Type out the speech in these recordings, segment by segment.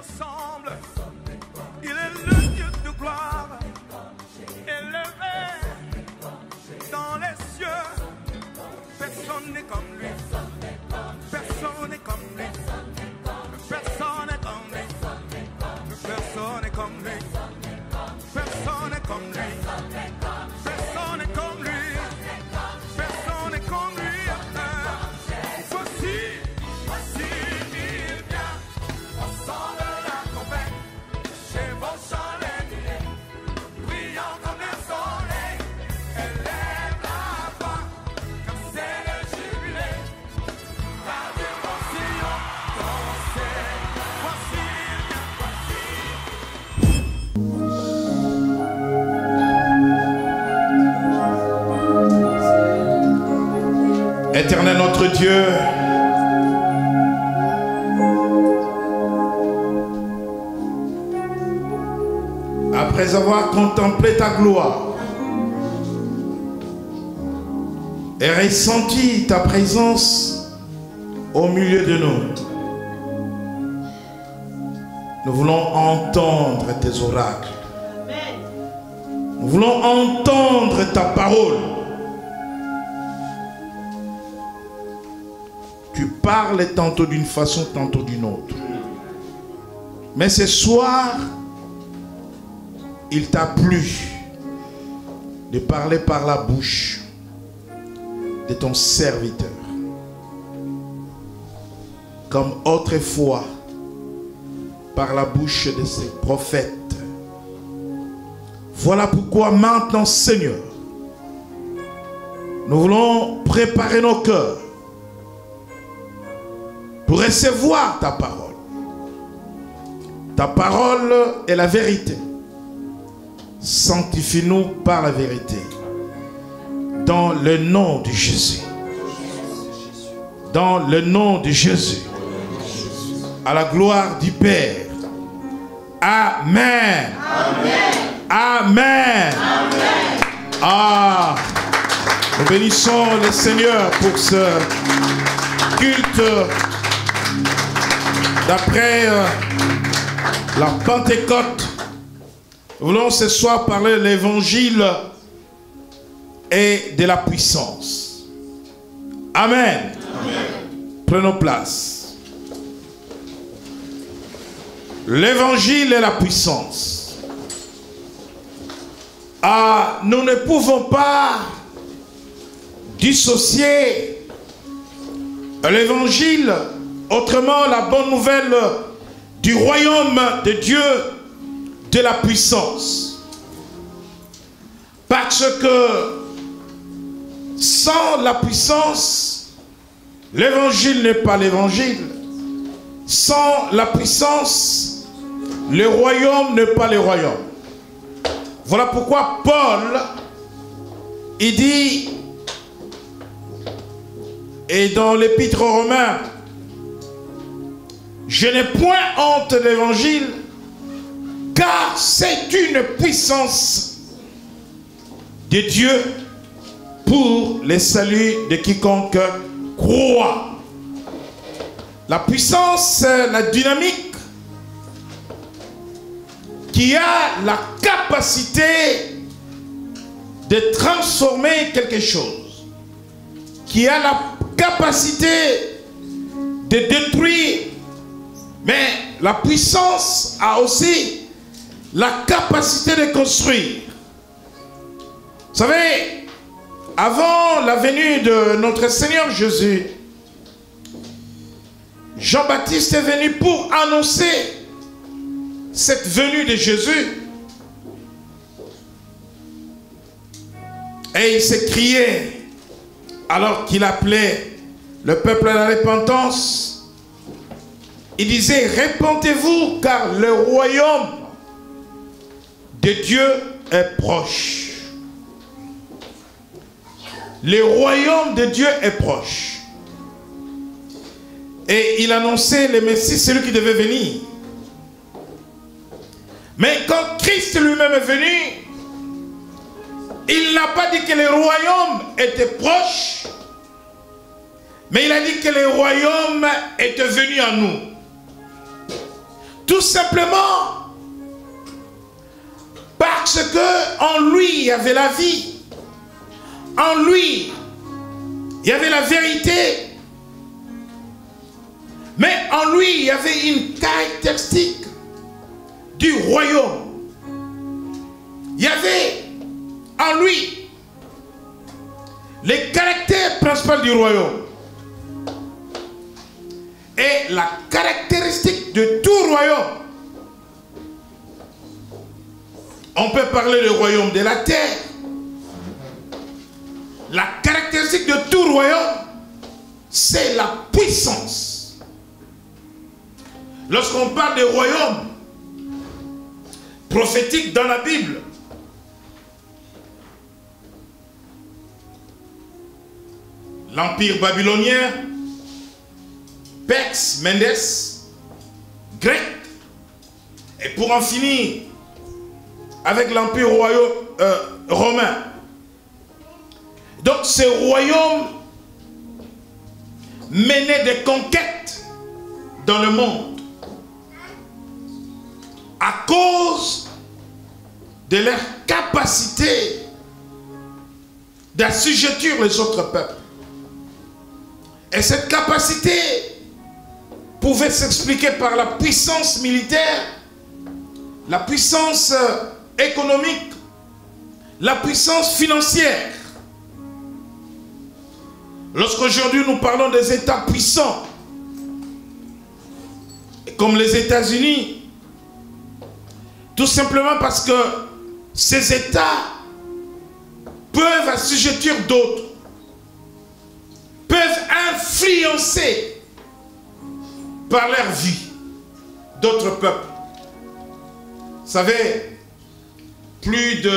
ressemble. Il est le Dieu de gloire, élevé dans les cieux. Personne n'est comme lui. Personne n'est comme lui. Personne n'est comme lui. Personne n'est comme lui. Personne n'est comme lui. Personne n'est comme lui. Personne n'est comme lui. Voici il vient au son de la trompette. Chez vos chandeliers, brillant comme le soleil. Élève la voix, comme c'est le jubilé. Radio Sion, dansez. Voici il vient, voici. Éternel notre Dieu, après avoir contemplé ta gloire et ressenti ta présence au milieu de nous, nous voulons entendre tes oracles. Nous voulons entendre ta parole. Tu parles tantôt d'une façon, tantôt d'une autre. Mais ce soir, il t'a plu de parler par la bouche de ton serviteur. Comme autrefois, par la bouche de ses prophètes. Voilà pourquoi maintenant, Seigneur, nous voulons préparer nos cœurs pour recevoir ta parole. Ta parole est la vérité. Sanctifie-nous par la vérité. Dans le nom de Jésus. Dans le nom de Jésus. À la gloire du Père. Amen. Amen. Amen. Amen. Ah, nous bénissons le Seigneur pour ce culte d'après la Pentecôte. Nous voulons ce soir parler de l'évangile et de la puissance. Amen. Amen. Prenons place. L'évangile et la puissance. Ah, nous ne pouvons pas dissocier l'évangile, autrement la bonne nouvelle du royaume de Dieu, de la puissance. Parce que sans la puissance, l'évangile n'est pas l'évangile. Sans la puissance, le royaume n'est pas le royaume. Voilà pourquoi Paul, il dit, et dans l'épître aux Romains, je n'ai point honte de l'évangile, car c'est une puissance de Dieu pour le salut de quiconque croit. La puissance, c'est la dynamique qui a la capacité de transformer quelque chose, qui a la capacité de détruire, mais la puissance a aussi la capacité de construire. Vous savez, avant la venue de notre Seigneur Jésus, Jean-Baptiste est venu pour annoncer cette venue de Jésus. Et il s'écriait, alors qu'il appelait le peuple à la repentance, il disait, répentez-vous car le royaume de Dieu est proche. Le royaume de Dieu est proche. Et il annonçait le Messie, celui qui devait venir. Mais quand Christ lui-même est venu, il n'a pas dit que le royaume était proche, mais il a dit que le royaume était venu à nous. Tout simplement parce que en lui il y avait la vie, en lui il y avait la vérité, mais en lui il y avait une caractéristique du royaume. Il y avait en lui les caractères principaux du royaume. Et la caractéristique de tout royaume, on peut parler du royaume de la terre. La caractéristique de tout royaume, c'est la puissance. Lorsqu'on parle de royaume prophétique dans la Bible, l'empire babylonien, Perse, Médès, grec, et pour en finir avec l'empire romain. Donc ce royaume menait des conquêtes dans le monde à cause de leur capacité d'assujettir les autres peuples. Et cette capacité pouvait s'expliquer par la puissance militaire, la puissance économique, la puissance financière. Lorsqu'aujourd'hui nous parlons des États puissants, comme les États-Unis, tout simplement parce que ces États peuvent assujettir d'autres, peuvent influencer par leur vie d'autres peuples. Vous savez, plus de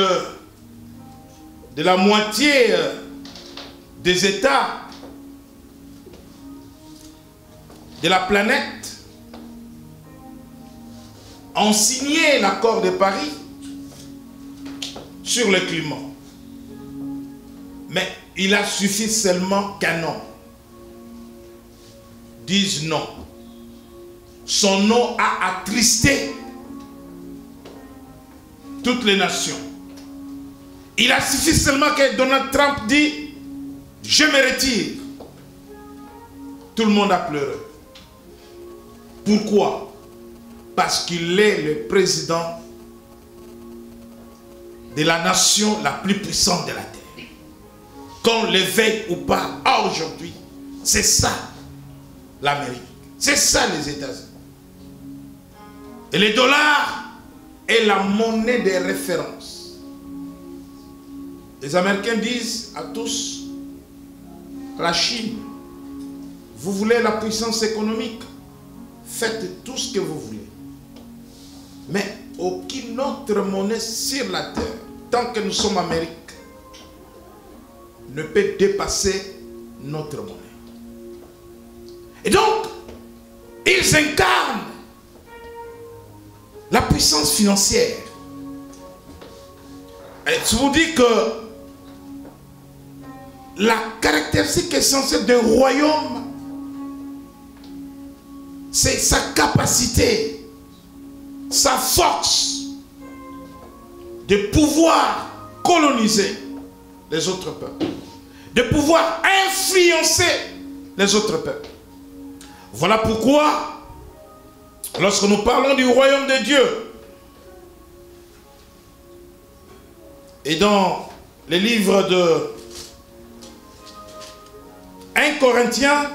la moitié des États de la planète ont signé l'accord de Paris sur le climat. Mais il a suffi seulement qu'un homme dise non. Son nom a attristé toutes les nations. Il a suffi seulement que Donald Trump dit « Je me retire ». Tout le monde a pleuré. Pourquoi? Parce qu'il est le président de la nation la plus puissante de la terre. Qu'on le veuille ou pas, aujourd'hui, c'est ça l'Amérique. C'est ça les États-Unis. Et le dollar est la monnaie de référence. Les Américains disent à tous, la Chine, vous voulez la puissance économique, faites tout ce que vous voulez. Mais aucune autre monnaie sur la terre, tant que nous sommes Amérique, ne peut dépasser notre monnaie. Et donc, ils incarnent la puissance financière. Et je vous dis que la caractéristique essentielle d'un royaume, c'est sa capacité, sa force de pouvoir coloniser les autres peuples, de pouvoir influencer les autres peuples. Voilà pourquoi, lorsque nous parlons du royaume de Dieu, et dans les livres de 1 Corinthiens,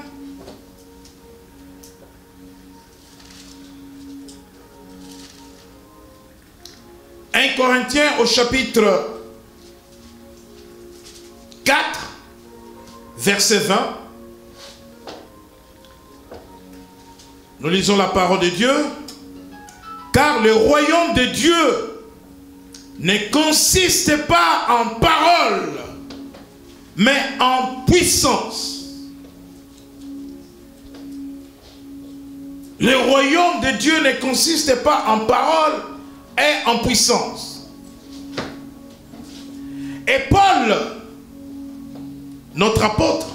au chapitre 4, verset 20, nous lisons la parole de Dieu. Car le royaume de Dieu ne consiste pas en parole, mais en puissance. Le royaume de Dieu ne consiste pas en parole et en puissance. Et Paul, notre apôtre,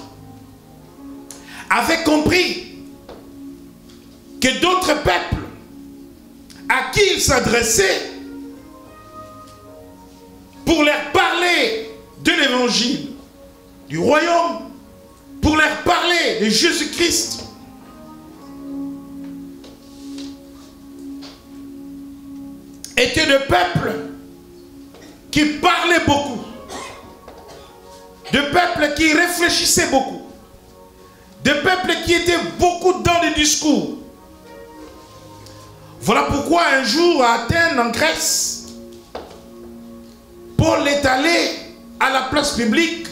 avait compris que d'autres peuples qui il s'adressait pour leur parler de l'évangile, du royaume, pour leur parler de Jésus-Christ. Étaient de peuples qui parlaient beaucoup, de peuples qui réfléchissaient beaucoup, de peuples qui étaient beaucoup dans les discours. Voilà pourquoi un jour à Athènes, en Grèce, Paul est allé à la place publique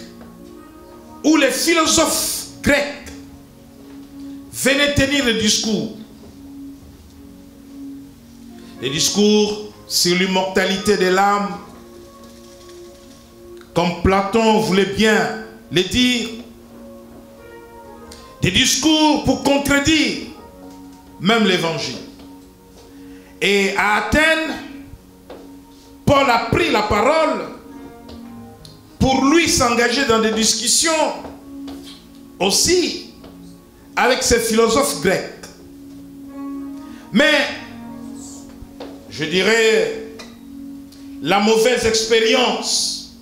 où les philosophes grecs venaient tenir le discours. Les discours sur l'immortalité de l'âme, comme Platon voulait bien le dire. Des discours pour contredire même l'évangile. Et à Athènes, Paul a pris la parole pour lui s'engager dans des discussions aussi avec ces philosophes grecs. Mais, je dirais, la mauvaise expérience,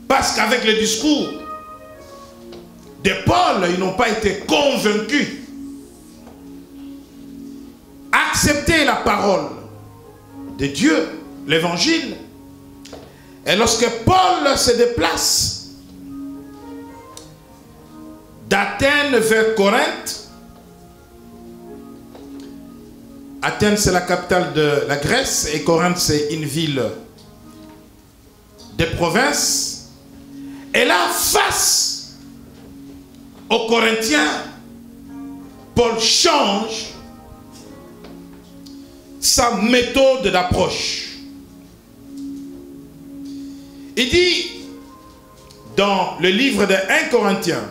parce qu'avec le discours de Paul, ils n'ont pas été convaincus. Accepter la parole de Dieu, l'évangile. Et lorsque Paul se déplace d'Athènes vers Corinthe, Athènes c'est la capitale de la Grèce et Corinthe c'est une ville des provinces. Et là, face aux Corinthiens, Paul change sa méthode d'approche. Il dit dans le livre de 1 Corinthiens,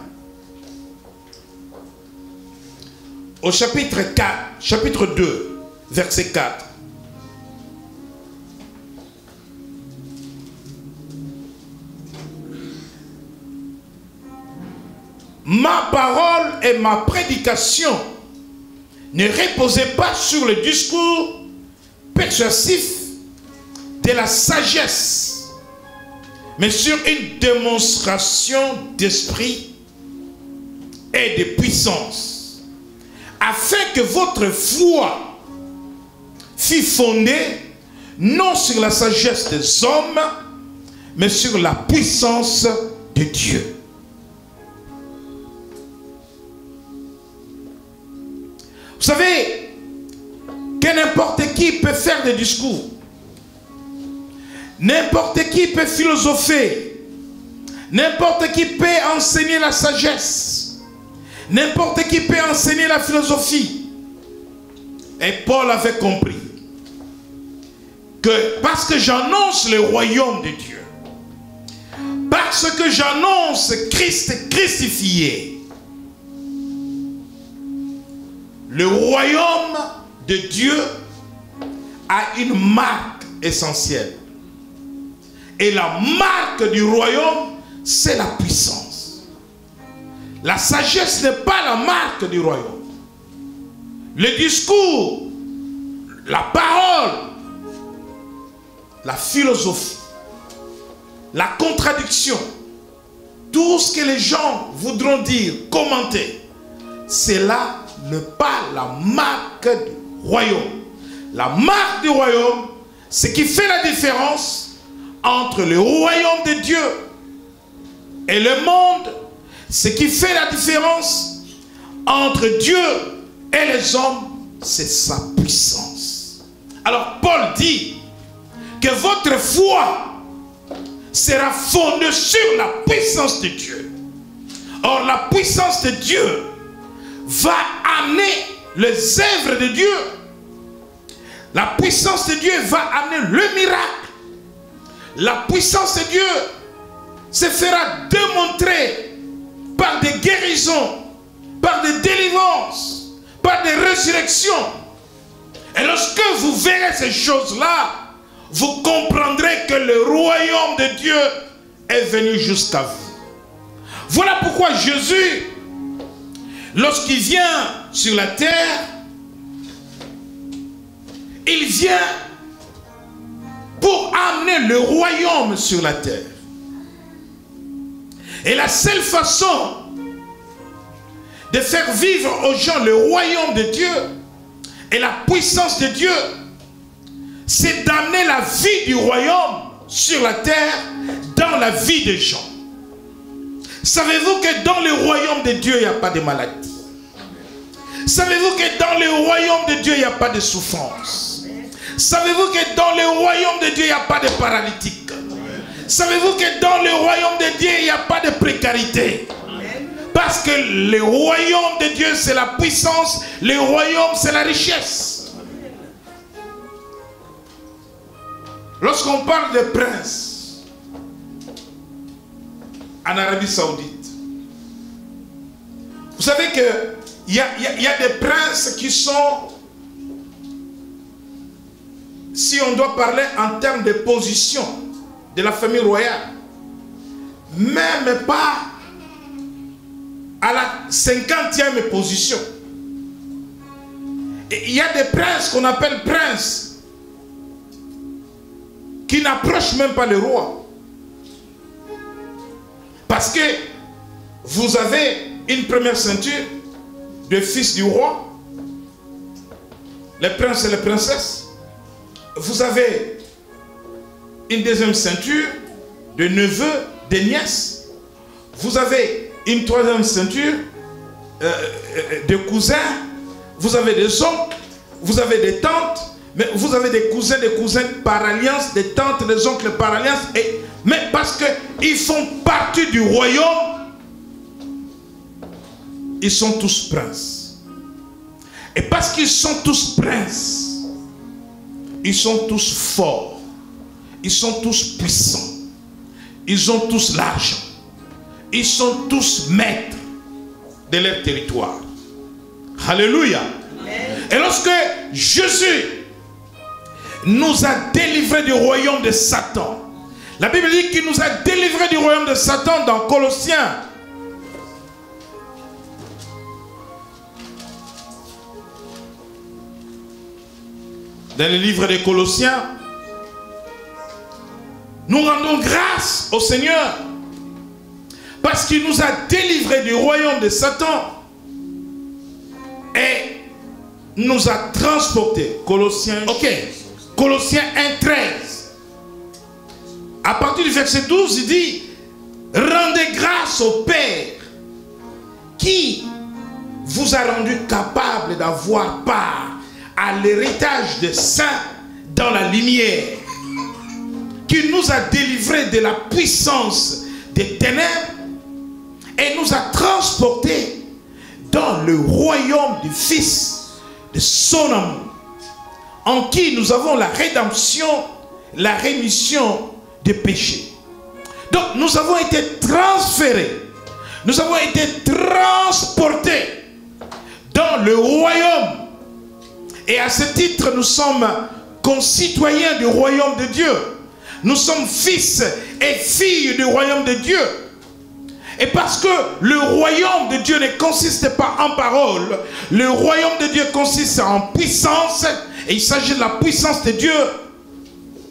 au chapitre 4, chapitre 2, verset 4. Ma parole et ma prédication ne reposaient pas sur le discours persuasif de la sagesse, mais sur une démonstration d'esprit et de puissance, afin que votre foi fût fondée non sur la sagesse des hommes, mais sur la puissance de Dieu. Vous savez que n'importe qui peut faire des discours. N'importe qui peut philosopher. N'importe qui peut enseigner la sagesse. N'importe qui peut enseigner la philosophie. Et Paul avait compris que parce que j'annonce le royaume de Dieu, parce que j'annonce Christ crucifié, le royaume de Dieu a une marque essentielle. Et la marque du royaume, c'est la puissance. La sagesse n'est pas la marque du royaume. Le discours, la parole, la philosophie, la contradiction, tout ce que les gens voudront dire, commenter, c'est là n'est pas la marque du royaume. La marque du royaume, ce qui fait la différence entre le royaume de Dieu et le monde, ce qui fait la différence entre Dieu et les hommes, c'est sa puissance. Alors Paul dit que votre foi sera fondée sur la puissance de Dieu. Or la puissance de Dieu va amener les œuvres de Dieu. La puissance de Dieu va amener le miracle. La puissance de Dieu se fera démontrer par des guérisons, par des délivrances, par des résurrections. Et lorsque vous verrez ces choses-là, vous comprendrez que le royaume de Dieu est venu jusqu'à vous. Voilà pourquoi Jésus, lorsqu'il vient sur la terre, il vient pour amener le royaume sur la terre. Et la seule façon de faire vivre aux gens le royaume de Dieu et la puissance de Dieu, c'est d'amener la vie du royaume sur la terre dans la vie des gens. Savez-vous que dans le royaume de Dieu, il n'y a pas de maladie? Savez-vous que dans le royaume de Dieu, il n'y a pas de souffrance? Savez-vous que dans le royaume de Dieu, il n'y a pas de paralytique? Savez-vous que dans le royaume de Dieu, il n'y a pas de précarité? Parce que le royaume de Dieu, c'est la puissance. Le royaume, c'est la richesse. Lorsqu'on parle de princes en Arabie Saoudite, vous savez qu'il y a des princes qui sont, si on doit parler en termes de position de la famille royale, même pas à la 50e position. Et il y a des princes qu'on appelle princes qui n'approchent même pas le roi. Parce que vous avez une première ceinture de fils du roi, les princes et les princesses. Vous avez une deuxième ceinture de neveux, de nièces. Vous avez une troisième ceinture de cousins. Vous avez des oncles, vous avez des tantes, mais vous avez des cousins, des cousines par alliance, des tantes, des oncles par alliance. Mais parce qu'ils font partie du royaume, ils sont tous princes. Et parce qu'ils sont tous princes, ils sont tous forts, ils sont tous puissants, ils ont tous l'argent, ils sont tous maîtres de leur territoire. Alléluia. Et lorsque Jésus nous a délivrés du royaume de Satan, la Bible dit qu'il nous a délivrés du royaume de Satan dans Colossiens. Dans le livre des Colossiens, nous rendons grâce au Seigneur parce qu'il nous a délivrés du royaume de Satan et nous a transportés. Colossiens, Colossiens 1,13. À partir du verset 12, il dit: rendez grâce au Père qui vous a rendu capable d'avoir part à l'héritage des saints dans la lumière, qui nous a délivrés de la puissance des ténèbres et nous a transportés dans le royaume du Fils de son amour, en qui nous avons la rédemption, la rémission des péchés. Donc nous avons été transférés, nous avons été transportés dans le royaume. Et à ce titre, nous sommes concitoyens du royaume de Dieu. Nous sommes fils et filles du royaume de Dieu. Et parce que le royaume de Dieu ne consiste pas en parole, le royaume de Dieu consiste en puissance, et il s'agit de la puissance de Dieu,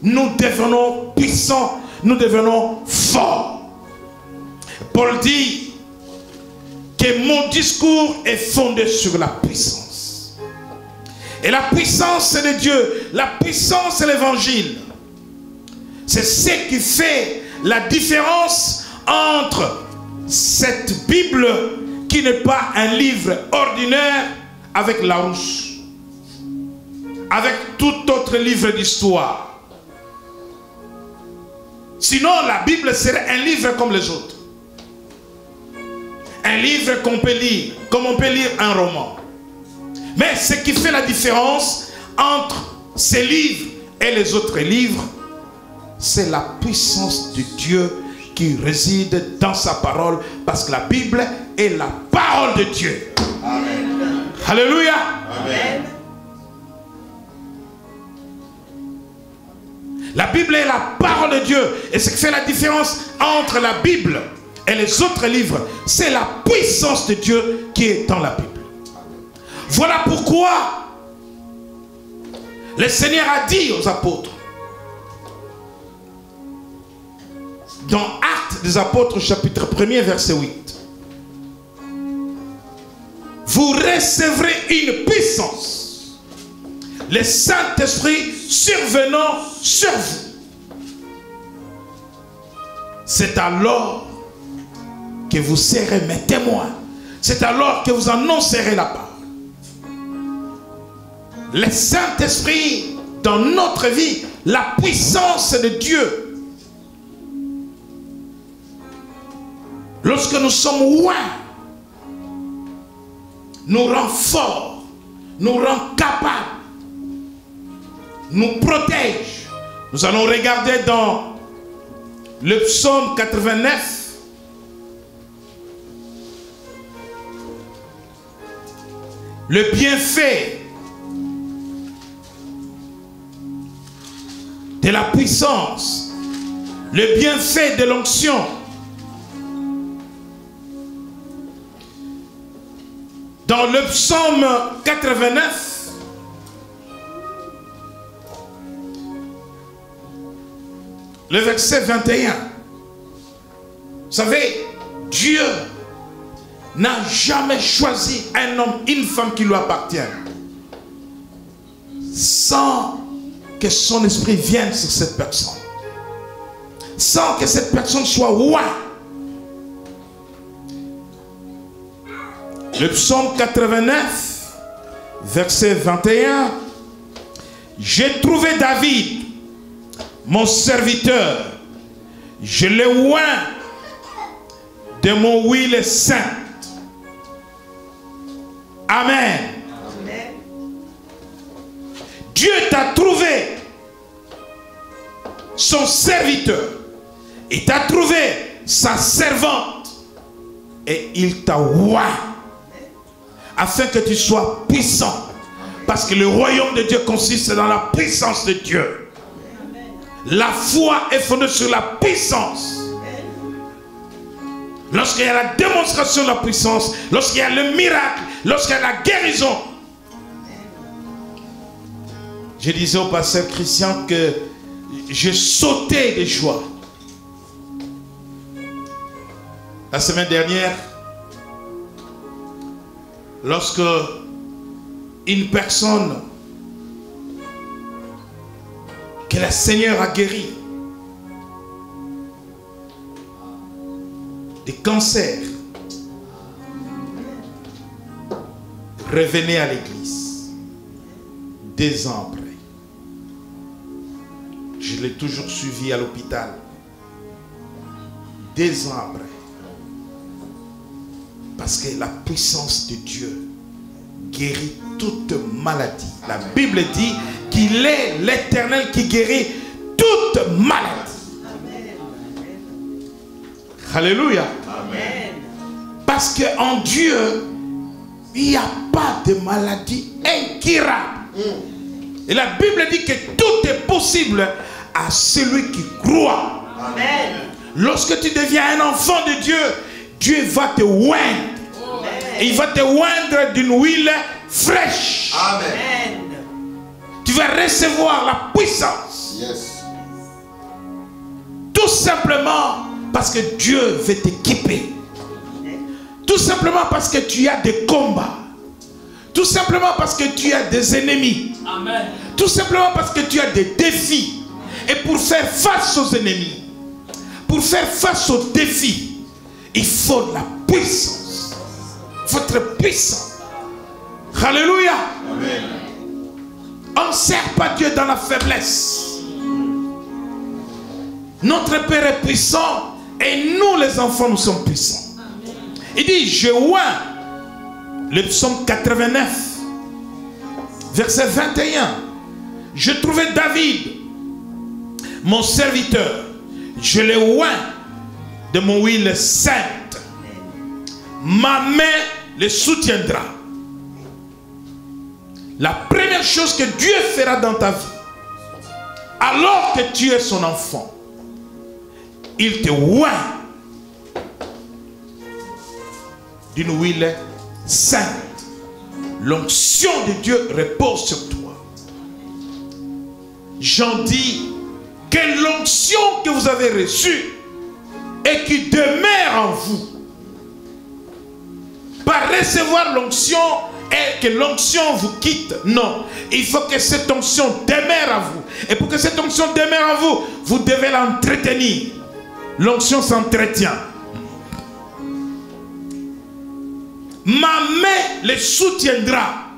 nous devenons puissants, nous devenons forts. Paul dit que mon discours est fondé sur la puissance. Et la puissance c'est de Dieu, la puissance c'est l'évangile. C'est ce qui fait la différence entre cette Bible qui n'est pas un livre ordinaire avec Larousse, avec tout autre livre d'histoire. Sinon la Bible serait un livre comme les autres. Un livre qu'on peut lire, comme on peut lire un roman. Mais ce qui fait la différence entre ces livres et les autres livres, c'est la puissance de Dieu qui réside dans sa parole, parce que la Bible est la parole de Dieu. Amen. Alléluia. Amen. La Bible est la parole de Dieu. Et ce qui fait la différence entre la Bible et les autres livres, c'est la puissance de Dieu qui est dans la Bible. Voilà pourquoi Le Seigneur a dit aux apôtres, dans Actes des Apôtres, chapitre 1er, verset 8, vous recevrez une puissance, le Saint-Esprit survenant sur vous. C'est alors que vous serez mes témoins. C'est alors que vous annoncerez la parole. Le Saint-Esprit dans notre vie, la puissance de Dieu. Lorsque nous sommes loin, nous rend forts, nous rend capables, nous protège. Nous allons regarder dans le psaume 89. Le bienfait de la puissance, le bienfait de l'onction. Dans le psaume 89, le verset 21, vous savez, Dieu n'a jamais choisi un homme, une femme qui lui appartient, sans que son esprit vienne sur cette personne, sans que cette personne soit roi. Le psaume 89, verset 21, j'ai trouvé David, mon serviteur, je l'ai oint de mon huile sainte. Amen. Amen. Dieu t'a trouvé son serviteur. Il t'a trouvé sa servante. Et il t'a oint afin que tu sois puissant. Parce que le royaume de Dieu consiste dans la puissance de Dieu. La foi est fondée sur la puissance. Lorsqu'il y a la démonstration de la puissance, lorsqu'il y a le miracle, lorsqu'il y a la guérison. Je disais au pasteur Christian que je sautais de joie. La semaine dernière, lorsque une personne que le Seigneur a guéri des cancers revenait à l'église 2 ans après. Je l'ai toujours suivi à l'hôpital 2 ans après. Parce que la puissance de Dieu guérit toute maladie. La Bible dit qu'il est l'Éternel qui guérit toute maladie. Alléluia. Amen. Parce qu'en Dieu, il n'y a pas de maladie incurable. Et la Bible dit que tout est possible à celui qui croit. Amen. Lorsque tu deviens un enfant de Dieu, Dieu va te oindre. Et il va te oindre d'une huile fraîche. Amen. Tu vas recevoir la puissance. Yes. Tout simplement parce que Dieu veut t'équiper. Tout simplement parce que tu as des combats. Tout simplement parce que tu as des ennemis. Amen. Tout simplement parce que tu as des défis. Et pour faire face aux ennemis, pour faire face aux défis, il faut la puissance. Votre puissance. Alléluia. Amen. On ne sert pas Dieu dans la faiblesse. Notre Père est puissant et nous les enfants nous sommes puissants. Il dit, je oins, le psaume 89, verset 21. Je trouvais David, mon serviteur, je l'ai oint de mon huile sainte. Ma main le soutiendra. La première chose que Dieu fera dans ta vie, alors que tu es son enfant, il te oint d'une huile sainte. L'onction de Dieu repose sur toi. Jean dit que l'onction que vous avez reçue et qui demeure en vous, pas recevoir l'onction et que l'onction vous quitte. Non, il faut que cette onction demeure à vous. Et pour que cette onction demeure à vous, vous devez l'entretenir. L'onction s'entretient. Ma main le soutiendra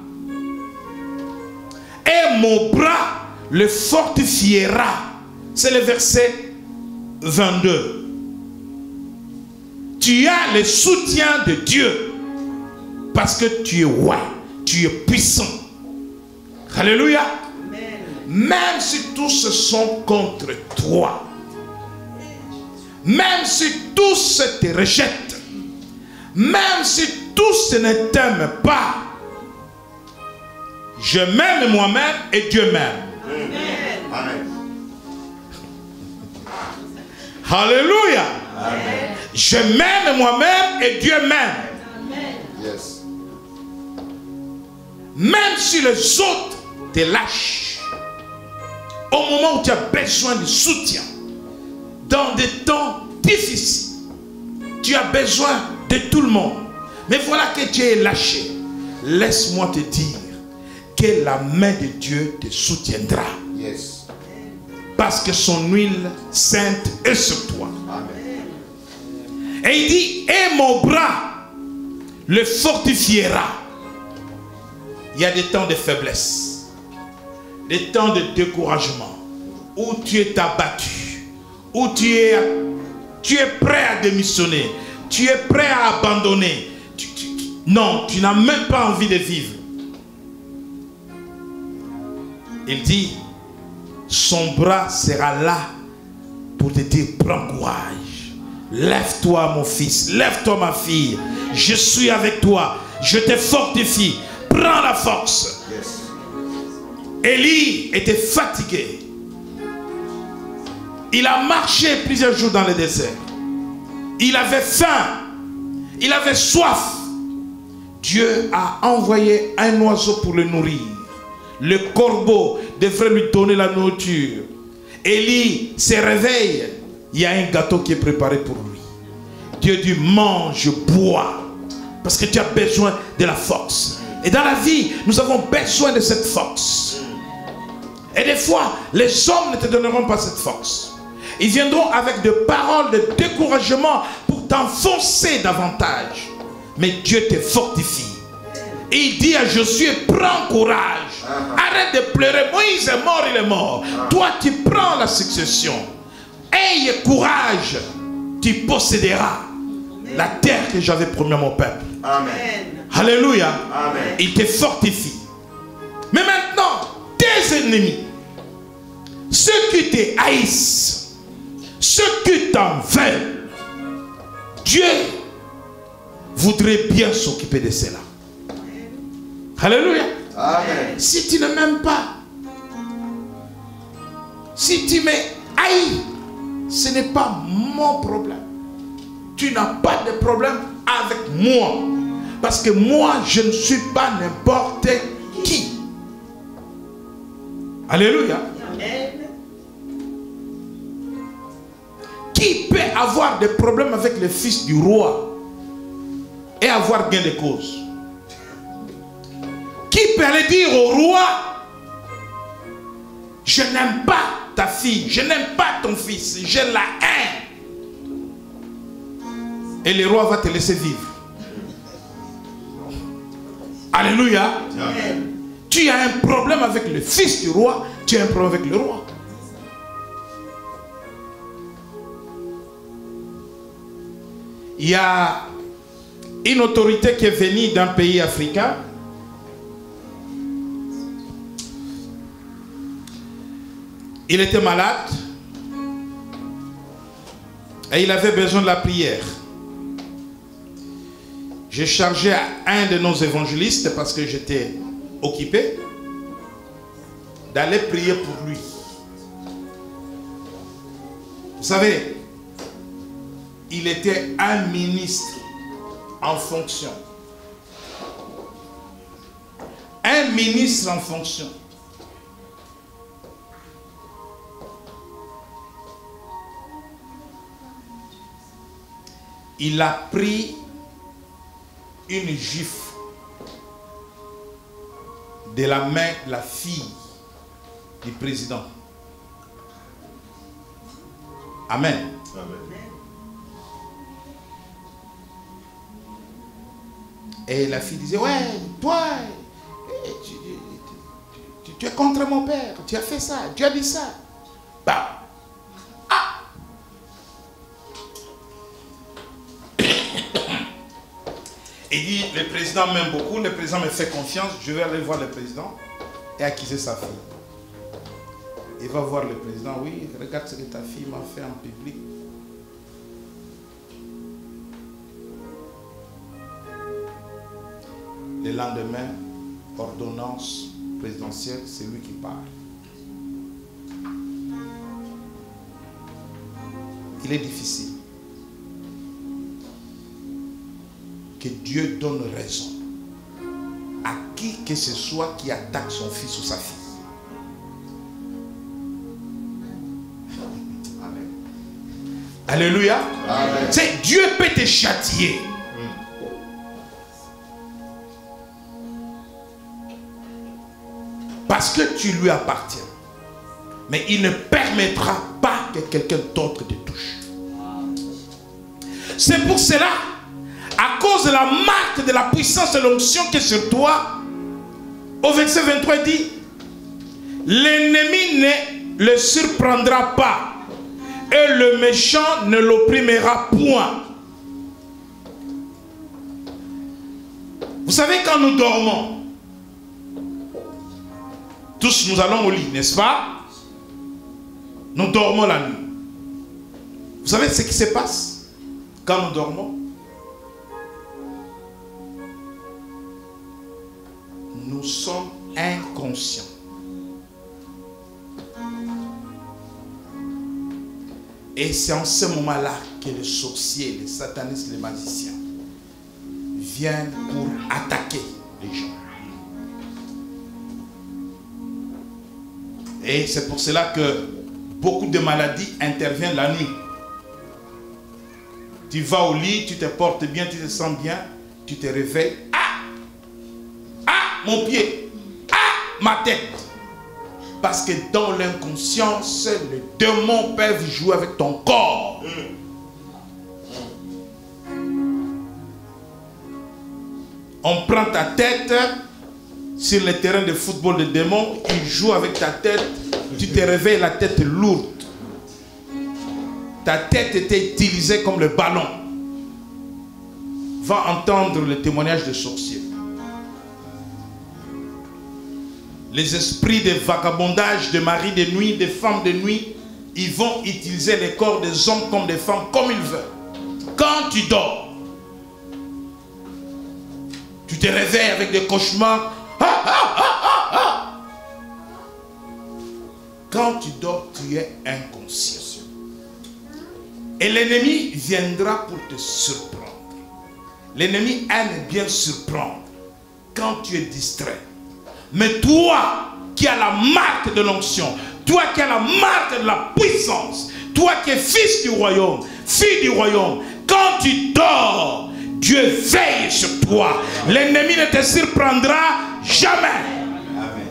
et mon bras le fortifiera. C'est le verset 22. Tu as le soutien de Dieu parce que tu es roi, tu es puissant. Alléluia. Amen. Même si tous sont contre toi, même si tous te rejettent, même si tous ne t'aiment pas, je m'aime moi-même et Dieu m'aime. Amen. Alléluia. Amen. Je m'aime moi-même et Dieu m'aime. Yes. Même si les autres te lâchent, au moment où tu as besoin de soutien, dans des temps difficiles, tu as besoin de tout le monde. Mais voilà que Dieu est lâché. Laisse-moi te dire que la main de Dieu te soutiendra. Yes. Parce que son huile sainte est sur toi. Amen. Et il dit, et mon bras le fortifiera. Il y a des temps de faiblesse, des temps de découragement, où tu es abattu, où tu es prêt à démissionner, tu es prêt à abandonner. Non, tu n'as même pas envie de vivre. Il dit, son bras sera là pour te dire, prends courage. Lève-toi mon fils, lève-toi ma fille. Je suis avec toi, je te fortifie. Prends la force. Yes. Élie était fatigué. Il a marché plusieurs jours dans le désert. Il avait faim. Il avait soif. Dieu a envoyé un oiseau pour le nourrir. Le corbeau devrait lui donner la nourriture. Élie se réveille. Il y a un gâteau qui est préparé pour lui. Dieu dit, mange, bois. Parce que tu as besoin de la force. Et dans la vie, nous avons besoin de cette force. Et des fois, les hommes ne te donneront pas cette force. Ils viendront avec des paroles de découragement pour t'enfoncer davantage. Mais Dieu te fortifie. Et il dit à Josué, prends courage. Arrête de pleurer. Moïse est mort, il est mort. Toi, tu prends la succession. Aie courage. Tu posséderas la terre que j'avais promis à mon peuple. Amen. Alléluia. Amen. Il te fortifie. Mais maintenant, tes ennemis, ceux qui te haïssent, ceux qui t'en veulent, Dieu voudrait bien s'occuper de cela. Alléluia. Amen. Si tu ne m'aimes pas, si tu me haïs, ce n'est pas mon problème. Tu n'as pas de problème avec moi. Parce que moi, je ne suis pas n'importe qui. Alléluia. Amen. Qui peut avoir des problèmes avec le fils du roi et avoir gain de cause? Qui peut aller dire au roi, je n'aime pas ta fille, je n'aime pas ton fils, je la haine. Et le roi va te laisser vivre. Alléluia. Amen. Tu as un problème avec le fils du roi, tu as un problème avec le roi. Il y a une autorité qui est venue d'un pays africain. Il était malade et il avait besoin de la prière. J'ai chargé à un de nos évangélistes, parce que j'étais occupé, d'aller prier pour lui. Vous savez, il était un ministre en fonction. Un ministre en fonction. il a pris une gifle de la main de la fille du président. Amen. Amen. Et la fille disait, ouais, toi, tu es contre mon père, tu as fait ça, tu as dit ça. Bah. Ah. Il dit, le président m'aime beaucoup, le président me fait confiance, je vais aller voir le président et accuser sa fille. Il va voir le président, oui, regarde ce que ta fille m'a fait en public. Le lendemain, ordonnance présidentielle, c'est lui qui parle. Il est difficile que Dieu donne raison à qui que ce soit qui attaque son fils ou sa fille. Amen. Alléluia. C'est Dieu peut te châtier. Parce que tu lui appartiens. Mais il ne permettra pas que quelqu'un d'autre te touche. C'est pour cela, à cause de la marque de la puissance de l'onction qui est sur toi, au verset 23, il dit, l'ennemi ne le surprendra pas et le méchant ne l'opprimera point. Vous savez, quand nous dormons, tous nous allons au lit, n'est-ce pas? Nous dormons la nuit. Vous savez ce qui se passe quand nous dormons? Nous sommes inconscients. Et c'est en ce moment-là que les sorciers, les satanistes, les magiciens viennent pour attaquer les gens. Et c'est pour cela que beaucoup de maladies interviennent la nuit. Tu vas au lit, tu te portes bien, tu te sens bien, tu te réveilles. Ah! Ah! Mon pied! Ah! Ma tête! Parce que dans l'inconscience, les démons peuvent jouer avec ton corps. On prend ta tête sur le terrain de football, de démons, ils jouent avec ta tête, tu te réveilles la tête lourde. Ta tête était utilisée comme le ballon. Va entendre le témoignage des sorciers. Les esprits de vagabondage, de maris de nuit, de femmes de nuit, ils vont utiliser les corps des hommes comme des femmes, comme ils veulent. Quand tu dors, tu te réveilles avec des cauchemars. Quand tu dors, tu es inconscient. Et l'ennemi viendra pour te surprendre. L'ennemi aime bien surprendre quand tu es distrait. Mais toi qui as la marque de l'onction, toi qui as la marque de la puissance, toi qui es fils du royaume, fille du royaume, quand tu dors, Dieu veille sur toi. L'ennemi ne te surprendra jamais. Amen.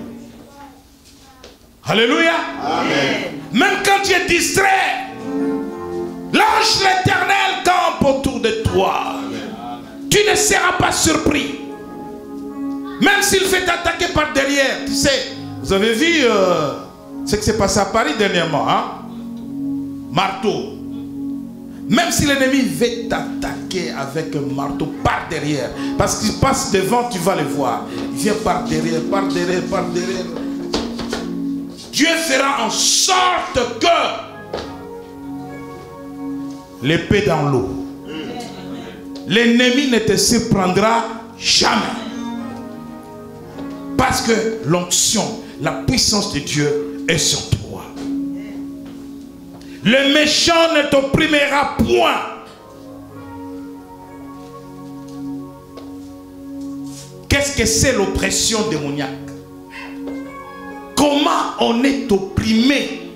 Alléluia. Amen. Même quand tu es distrait, l'ange l'Éternel campe autour de toi. Amen. Tu ne seras pas surpris. Même s'il fait t'attaquer par derrière. Tu sais, vous avez vu ce qui s'est passé à Paris dernièrement, hein? Marteau. Même si l'ennemi veut t'attaquer avec un marteau par derrière, parce qu'il passe devant, tu vas le voir. Il vient par derrière, par derrière, par derrière. Dieu fera en sorte que l'épée dans l'eau. L'ennemi ne te surprendra jamais. Parce que l'onction, la puissance de Dieu est sur toi. Le méchant ne t'opprimera point. Qu'est-ce que c'est l'oppression démoniaque? Comment on est opprimé?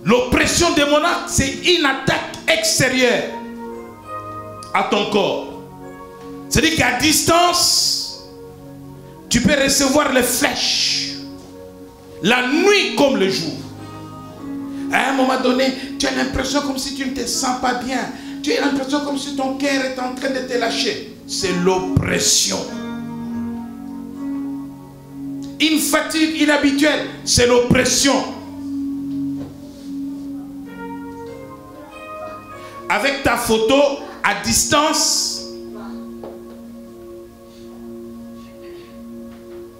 L'oppression démoniaque, c'est une attaque extérieure à ton corps. C'est-à-dire qu'à distance, tu peux recevoir les flèches, la nuit comme le jour. À un moment donné, tu as l'impression comme si tu ne te sens pas bien. Tu as l'impression comme si ton cœur est en train de te lâcher. C'est l'oppression. Une fatigue inhabituelle, c'est l'oppression. Avec ta photo à distance,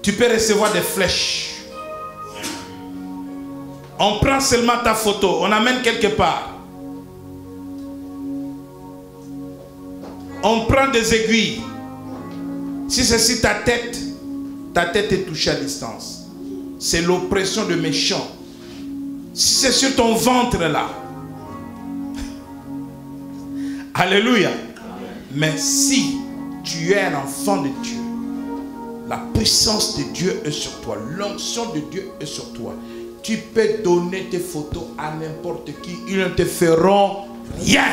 tu peux recevoir des flèches. On prend seulement ta photo, on amène quelque part. On prend des aiguilles. Si c'est sur ta tête est touchée à distance. C'est l'oppression de méchants. Si c'est sur ton ventre là. Alléluia. Mais si tu es un enfant de Dieu, la puissance de Dieu est sur toi. L'onction de Dieu est sur toi. Tu peux donner tes photos à n'importe qui. Ils ne te feront rien.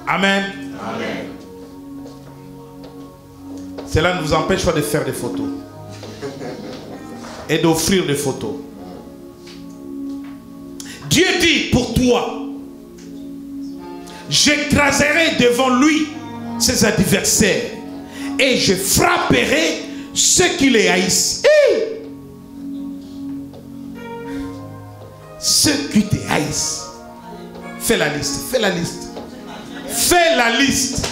Amen. Amen. Cela ne vous empêche pas de faire des photos. Et d'offrir des photos. Dieu dit pour toi, j'écraserai devant lui ses adversaires. Et je frapperai ceux qui les haïssent. Ceux qui te haïssent. Fais la liste. Fais la liste. Fais la liste.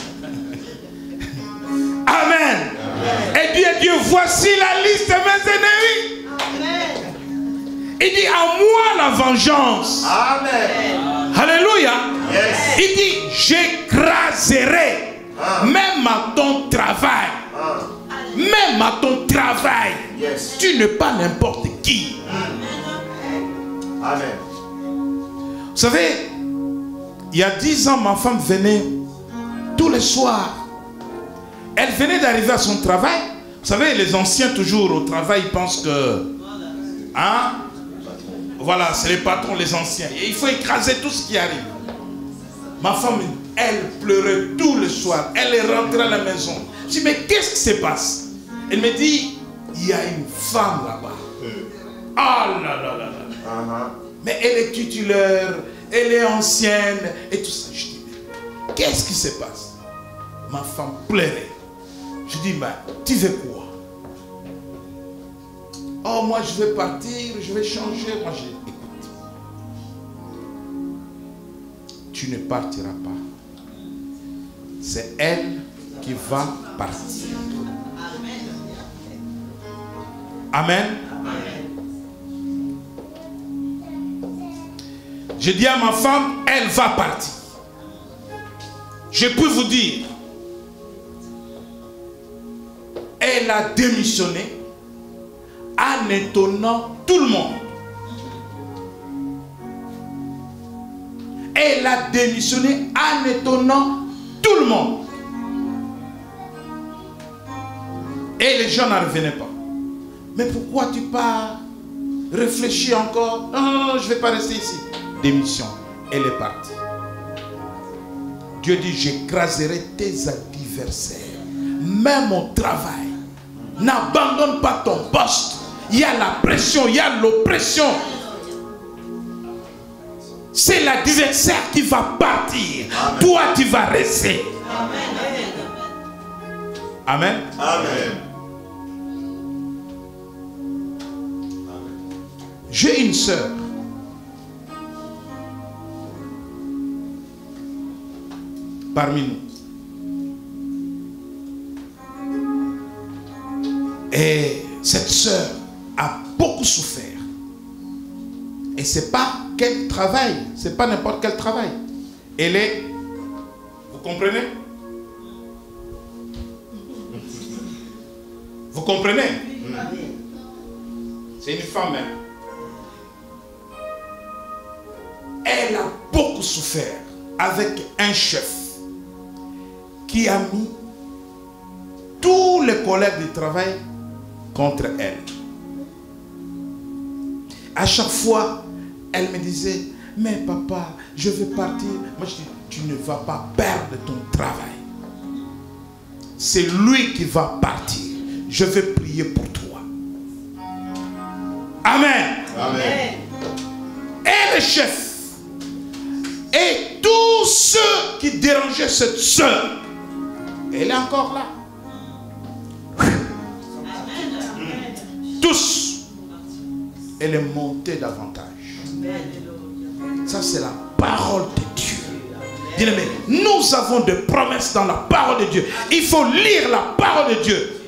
Amen. Et Dieu, voici la liste de mes ennemis. Amen. Il dit à moi la vengeance. Amen. Alléluia. Yes. Il dit j'écraserai même à ton travail. Même à ton travail. Yes. Tu n'es pas n'importe qui. Amen. Vous savez, il y a 10 ans, ma femme venait tous les soirs. Elle venait d'arriver à son travail. Vous savez, les anciens toujours au travail, ils pensent que... Hein? Voilà, c'est les patrons, les anciens. Et il faut écraser tout ce qui arrive. Ma femme, elle pleurait tous les soirs. Elle est rentrée à la maison. Je dis, mais qu'est-ce qui se passe? Elle me dit, il y a une femme là-bas. Ah là là là là. Mais elle est titulaire, elle est ancienne et tout ça. Je dis, mais qu'est-ce qui se passe? Ma femme pleurait. Je dis, mais tu veux quoi? Oh, moi je vais partir, je vais changer. Moi j'ai dit, écoute, tu ne partiras pas. C'est elle qui va partir. Amen. Je dis à ma femme, elle va partir. Je peux vous dire, elle a démissionné en étonnant tout le monde. Elle a démissionné en étonnant tout le monde. Et les gens n'en revenaient pas. Mais pourquoi tu pars? Réfléchis encore. Non, non, non, je ne vais pas rester ici. Démission. Elle est partie. Dieu dit, j'écraserai tes adversaires. Même au travail. N'abandonne pas ton poste. Il y a la pression, il y a l'oppression. C'est l'adversaire qui va partir. Amen. Toi, tu vas rester. Amen. Amen. Amen. J'ai une sœur. Parmi nous. Et cette sœur a beaucoup souffert. Et c'est pas quel travail, c'est pas n'importe quel travail. Elle est, vous comprenez? Vous comprenez? C'est une femme. Hein? Elle a beaucoup souffert avec un chef qui a mis tous les collègues du travail contre elle. À chaque fois, Elle me disait, mais papa, je veux partir. Moi je dis, tu ne vas pas perdre ton travail. C'est lui qui va partir. Je vais prier pour toi. Amen. Amen. Et le chef et tous ceux qui dérangeaient cette soeur, elle est encore là. Tous, elle est montée davantage. Ça c'est la parole de Dieu. Bien-aimé, nous avons des promesses dans la parole de Dieu. Il faut lire la parole de Dieu.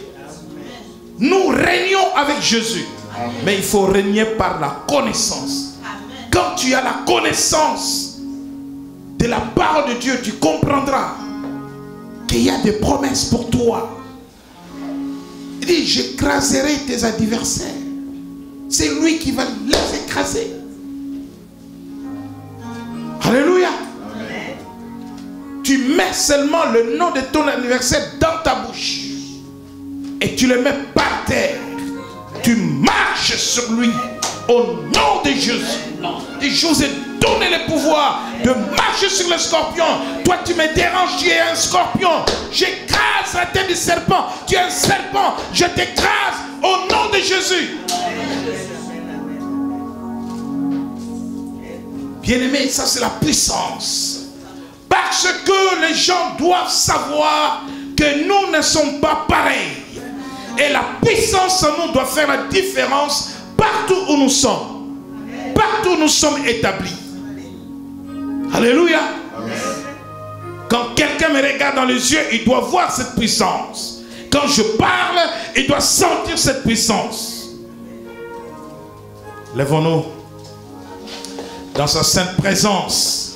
Nous régnons avec Jésus. Mais il faut régner par la connaissance. Quand tu as la connaissance de la parole de Dieu, tu comprendras qu'il y a des promesses pour toi. Il dit, j'écraserai tes adversaires. C'est lui qui va les écraser. Alléluia. Amen. Tu mets seulement le nom de ton adversaire dans ta bouche. Et tu le mets par terre. Tu marches sur lui. Au nom de Jésus. Et je vous ai donné le pouvoir de marcher sur le scorpion. Toi tu me déranges, tu es un scorpion. J'écrase la tête du serpent. Tu es un serpent. Je t'écrase au nom de Jésus. Bien-aimé, ça c'est la puissance. Parce que les gens doivent savoir que nous ne sommes pas pareils. Et la puissance en nous doit faire la différence partout où nous sommes. Partout où nous sommes établis. Alléluia. Amen. Quand quelqu'un me regarde dans les yeux, il doit voir cette puissance. Quand je parle, il doit sentir cette puissance. Lèvons-nous dans sa sainte présence.